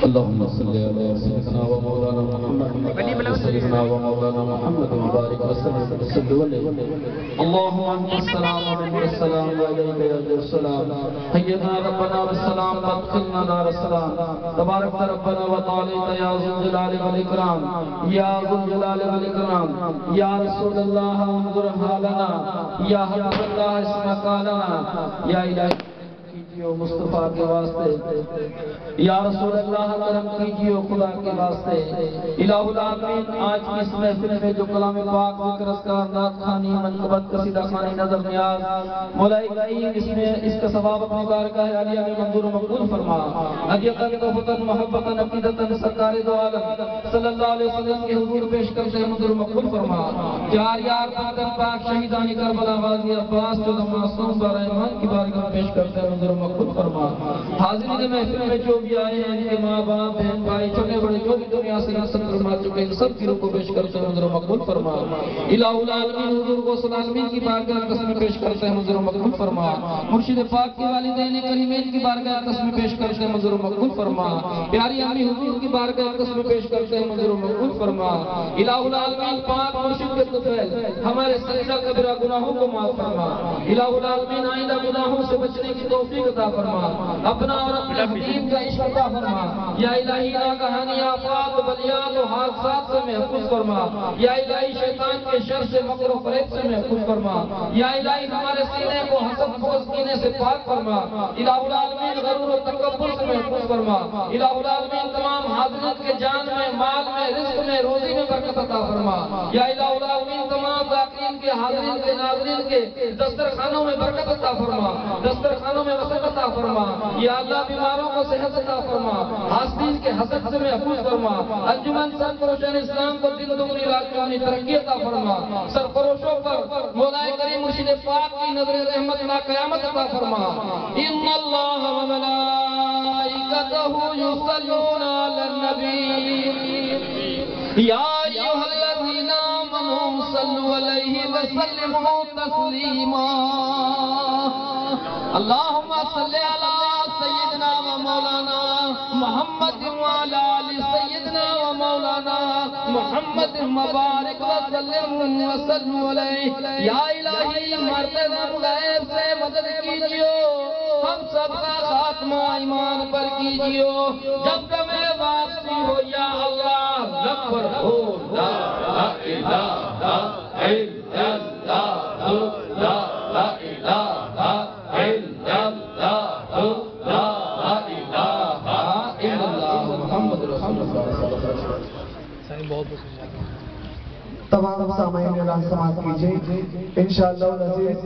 اللهم صل على سيدنا ومولانا محمد سيدنا ومولانا محمد وبارك وسلم اللهم انت السلام ومنك السلام وعليك يرجع السلام حينا ربنا بالسلام وادخلنا دار السلام تبارك ربنا وتعالى يا ذو الجلال والاكرام يا ذو الجلال والاكرام يا رسول الله انظر حالنا يا حبيب الله اسمع قالنا يا الهي مصطفیٰ کے واسطے یا رسول اللہ کرم کیجئے خدا کے واسطے الہ العالمین آج کی اس محفل میں جو کلام پاک ذکر اذکار نعت خوانی منقبت قصیدہ خوانی نظر نیاز مولا کریم اس میں اس کا ثواب اپنی بارگاہ عالیہ میں منظور و مقبول فرما عقیدت توبۃ محبت عقیدت سرکار دو عالم صلی اللہ علیہ وسلم کے حضور پیش کرتے ہیں منظور و مقبول فرما چار یار پاک پاک شہیدان کربلا غازی عباس جو معصوم برحمان کی بارگاہ پیش کرتے ہیں منظور مقبول فرما حاضرین محفل میں جو بھی آئے ہیں ان کے ماں باپ بہن بھائی چھوٹے بڑے جو بھی دنیا سے نصب فرما چکے ہیں سب کی روح کو پیش کرتے ہیں منظور مقبول فرما الہ العالمین حضور کو صلی العالمین کی بارگاہ قسم پیش کرتے ہیں منظور مقبول فرما مرشد پاک کے والدین کریمین کی بارگاہ قسم پیش کرتے ہیں منظور مقبول فرما پیاری امی حضور کی بارگاہ قسم پیش کرتے ہیں منظور مقبول فرما الہ العالمین پاک مرشد کے طفیل ہمارے سجدہ کبیرہ گناہوں کو معاف فرما الہ العالمین آئندہ گناہوں سے بچنے کی توفیق عطا فرما اپنا اور اپنے حبیب کا عشق عطا فرما یا الہی ناگہانی آفات و بلیات و حادثات سے محفوظ فرما یا الہی شیطان کے شر سے مکر و فریب سے محفوظ فرما یا الہی ہمارے سینے کو حسد بغض کینے سے پاک فرما الہ العالمین غرور و تکبر سے محفوظ فرما الہ العالمین تمام حاضرات کے جان میں مال میں رزق میں روزی میں برکت عطا فرما یا الہ العالمین تمام ذاکرین کے حاضرین کے ناظرین کے دسترخانوں میں برکت عطا فرما دسترخانوں میں وسعت عطا فرما یا اللہ بیماروں کو صحت عطا فرما حاسدین کے حسد سے محفوظ فرما انجمن سرفروشان اسلام کو دل دگنی رات چوگنی ترقی عطا فرما سرفروشوں پر مولا کریم مرشد پاک کی نظر رحمت لا قیامت عطا فرما ان اللہ و ملائکتہ یصلون علی النبی یا ایھا الذین آمنوا صلوا عليه وسلموا تسليما اللهم صل على سيدنا ومولانا محمد وعلى آل سيدنا ومولانا محمد مبارک وسلم علیہ یا الہی مرتبہ غیب سے مدد کیجئے ہم سب کا خاتمہ ایمان پر کیجئے جب تمہیں واپسی ہو یا اللہ غفر ہو لا الہ الا اللہ لا الہ الا اللہ لا الہ الا اللہ محمد رسول اللہ تمام سامعین اعلان سماعت کیجئے انشاءاللہ العزیز